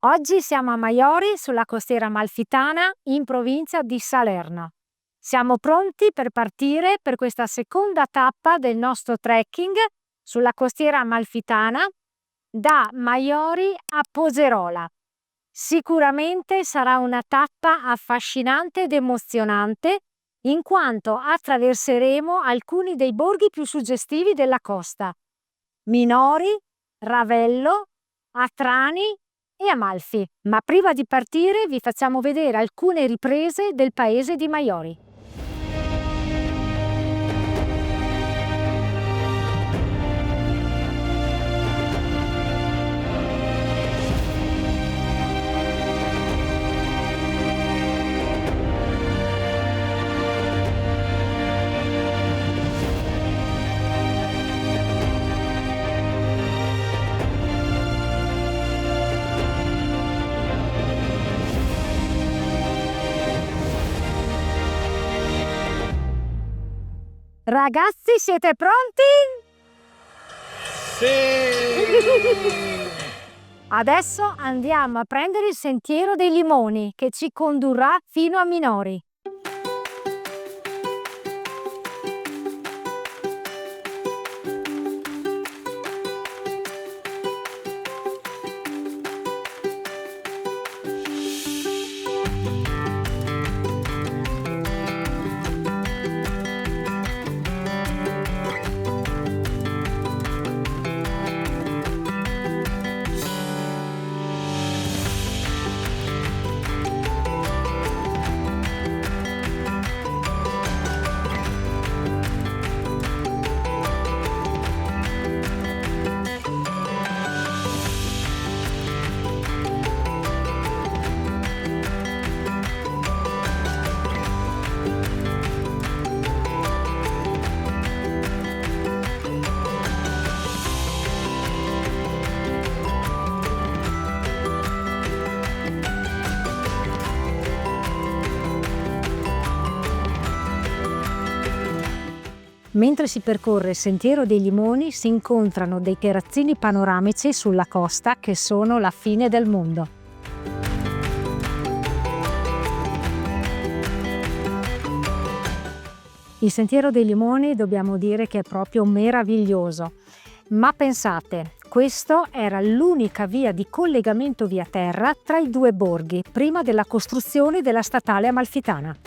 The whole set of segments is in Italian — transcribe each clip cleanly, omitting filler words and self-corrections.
Oggi siamo a Maiori, sulla costiera amalfitana, in provincia di Salerno. Siamo pronti per partire per questa seconda tappa del nostro trekking sulla costiera amalfitana da Maiori a Poserola. Sicuramente sarà una tappa affascinante ed emozionante, in quanto attraverseremo alcuni dei borghi più suggestivi della costa: Minori, Ravello, Atrani e Amalfi. Ma prima di partire vi facciamo vedere alcune riprese del paese di Maiori. Ragazzi, siete pronti? Sì! Adesso andiamo a prendere il sentiero dei limoni che ci condurrà fino a Minori. Mentre si percorre il sentiero dei limoni si incontrano dei terrazzini panoramici sulla costa che sono la fine del mondo. Il sentiero dei limoni dobbiamo dire che è proprio meraviglioso, ma pensate, questa era l'unica via di collegamento via terra tra i due borghi prima della costruzione della statale amalfitana.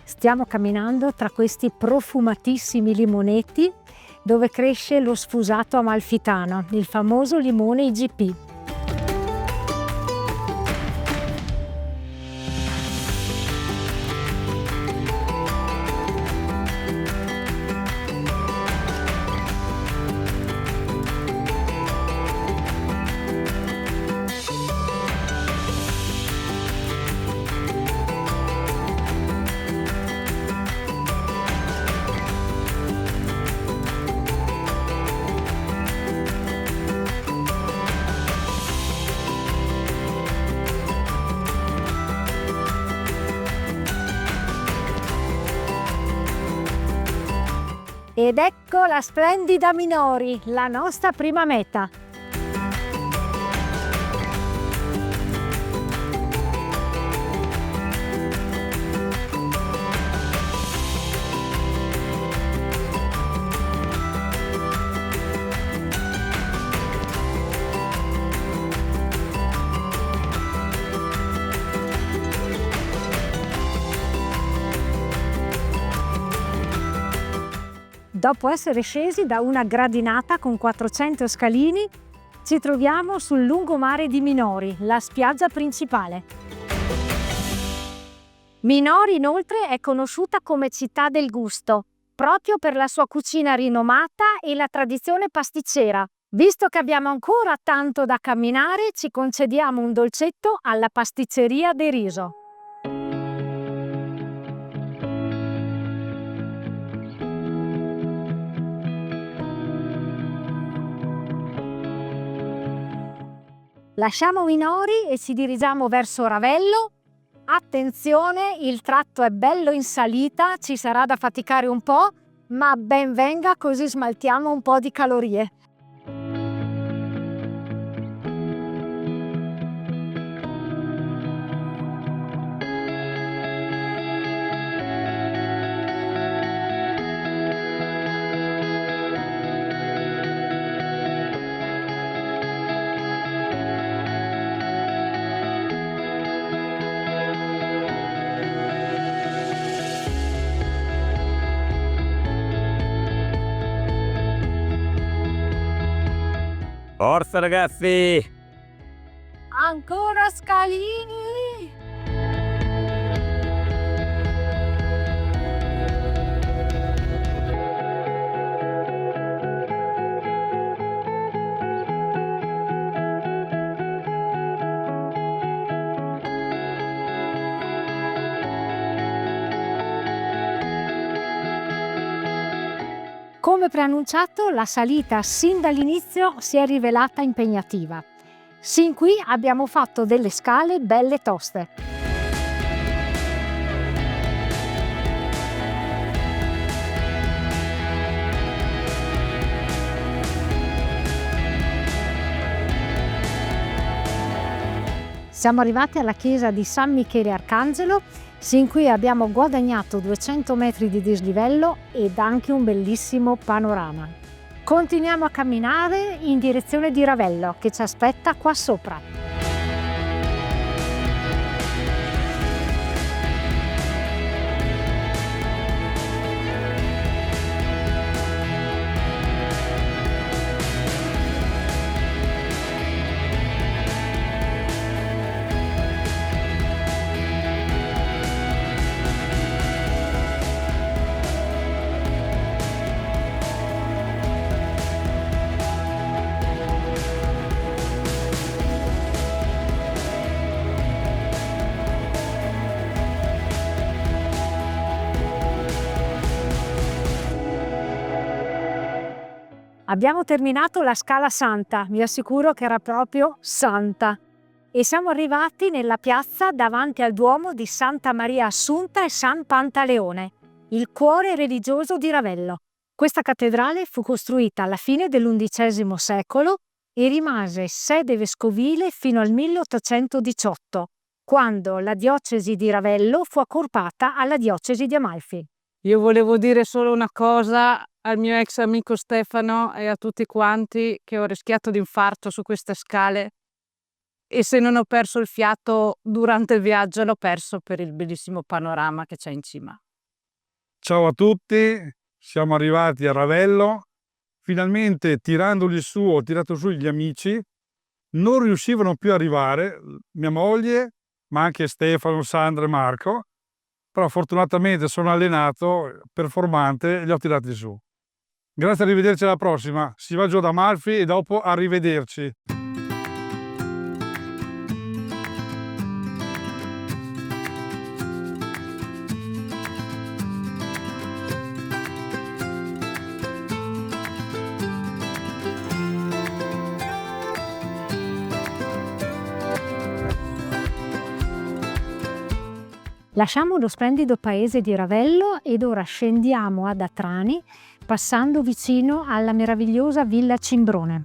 Stiamo camminando tra questi profumatissimi limonetti dove cresce lo sfusato amalfitano, il famoso limone IGP. Ed ecco la splendida Minori, la nostra prima meta. Dopo essere scesi da una gradinata con 400 scalini, ci troviamo sul lungomare di Minori, la spiaggia principale. Minori inoltre è conosciuta come città del gusto, proprio per la sua cucina rinomata e la tradizione pasticcera. Visto che abbiamo ancora tanto da camminare, ci concediamo un dolcetto alla pasticceria De Riso. Lasciamo Minori e ci dirigiamo verso Ravello, Attenzione, il tratto è bello in salita, ci sarà da faticare un po', ma ben venga, così smaltiamo un po' di calorie. Forza ragazzi! Ancora scalini! Come preannunciato, la salita sin dall'inizio si è rivelata impegnativa. Sin qui abbiamo fatto delle scale belle toste. Siamo arrivati alla chiesa di San Michele Arcangelo, sin qui abbiamo guadagnato 200 metri di dislivello ed anche un bellissimo panorama. Continuiamo a camminare in direzione di Ravello, che ci aspetta qua sopra. Abbiamo terminato la Scala Santa, vi assicuro che era proprio santa. E siamo arrivati nella piazza davanti al Duomo di Santa Maria Assunta e San Pantaleone, il cuore religioso di Ravello. Questa cattedrale fu costruita alla fine dell'XI secolo e rimase sede vescovile fino al 1818, quando la diocesi di Ravello fu accorpata alla diocesi di Amalfi. Io volevo dire solo una cosa al mio ex amico Stefano e a tutti quanti, che ho rischiato di infarto su queste scale e se non ho perso il fiato durante il viaggio l'ho perso per il bellissimo panorama che c'è in cima. Ciao a tutti, siamo arrivati a Ravello. Finalmente ho tirato su gli amici, non riuscivano più ad arrivare, mia moglie, ma anche Stefano, Sandra e Marco, però fortunatamente sono allenato, performante, e li ho tirati su. Grazie, arrivederci alla prossima. Si va giù da Amalfi e dopo arrivederci. Lasciamo lo splendido paese di Ravello ed ora scendiamo ad Atrani, passando vicino alla meravigliosa Villa Cimbrone.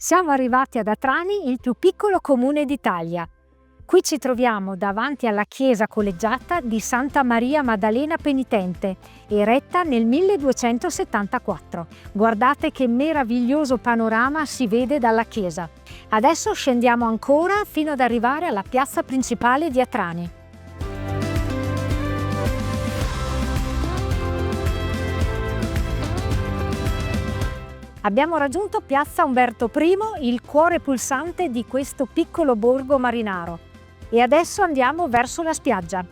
Siamo arrivati ad Atrani, il più piccolo comune d'Italia. Qui ci troviamo davanti alla chiesa collegiata di Santa Maria Maddalena Penitente, eretta nel 1274. Guardate che meraviglioso panorama si vede dalla chiesa. Adesso scendiamo ancora fino ad arrivare alla piazza principale di Atrani. Abbiamo raggiunto piazza Umberto I, il cuore pulsante di questo piccolo borgo marinaro. E adesso andiamo verso la spiaggia.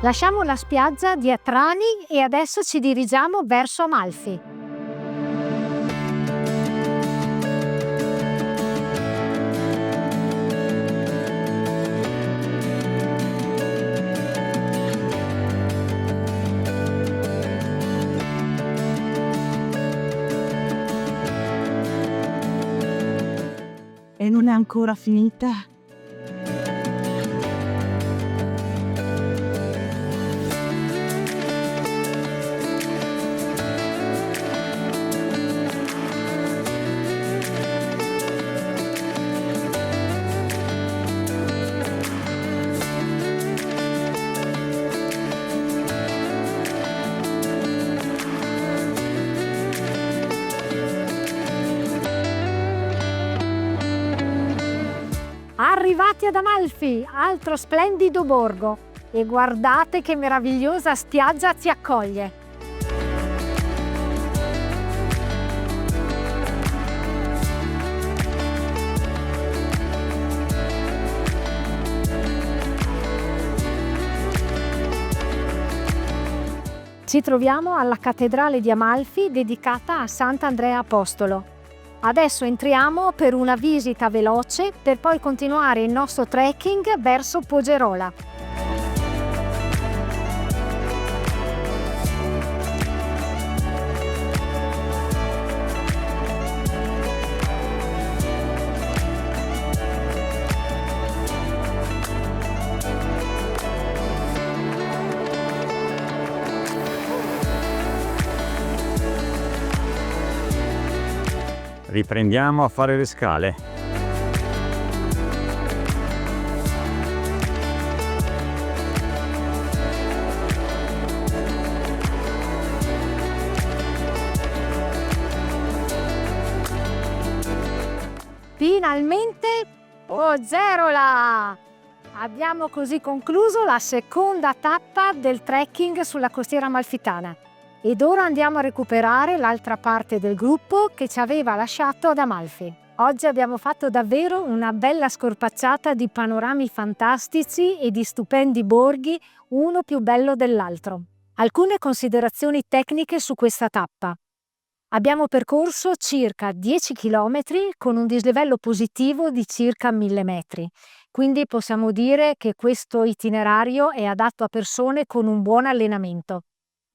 Lasciamo la spiaggia di Atrani e adesso ci dirigiamo verso Amalfi. E non è ancora finita. Arrivati ad Amalfi, altro splendido borgo, e guardate che meravigliosa spiaggia ci accoglie. Ci troviamo alla cattedrale di Amalfi dedicata a Sant'Andrea Apostolo. Adesso entriamo per una visita veloce per poi continuare il nostro trekking verso Pogerola. Riprendiamo a fare le scale. Finalmente Pogerola! Abbiamo così concluso la seconda tappa del trekking sulla costiera amalfitana. Ed ora andiamo a recuperare l'altra parte del gruppo che ci aveva lasciato ad Amalfi. Oggi abbiamo fatto davvero una bella scorpacciata di panorami fantastici e di stupendi borghi, uno più bello dell'altro. Alcune considerazioni tecniche su questa tappa. Abbiamo percorso circa 10 km con un dislivello positivo di circa 1000 metri, quindi possiamo dire che questo itinerario è adatto a persone con un buon allenamento.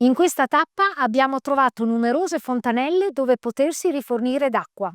In questa tappa abbiamo trovato numerose fontanelle dove potersi rifornire d'acqua.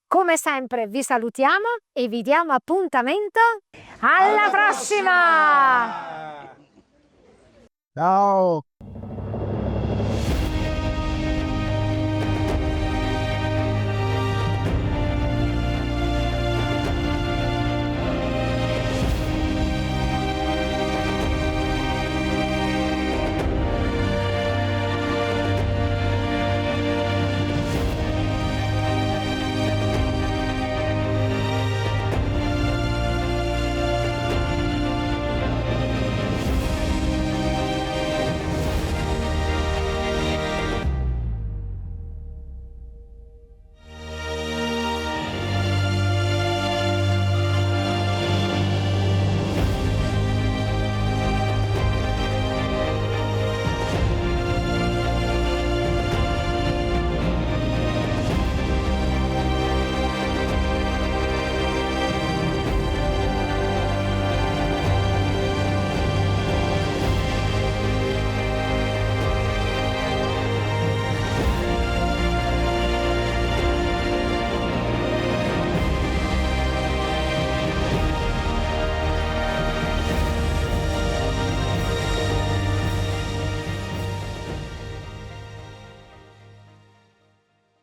Come sempre vi salutiamo e vi diamo appuntamento alla prossima! Ciao!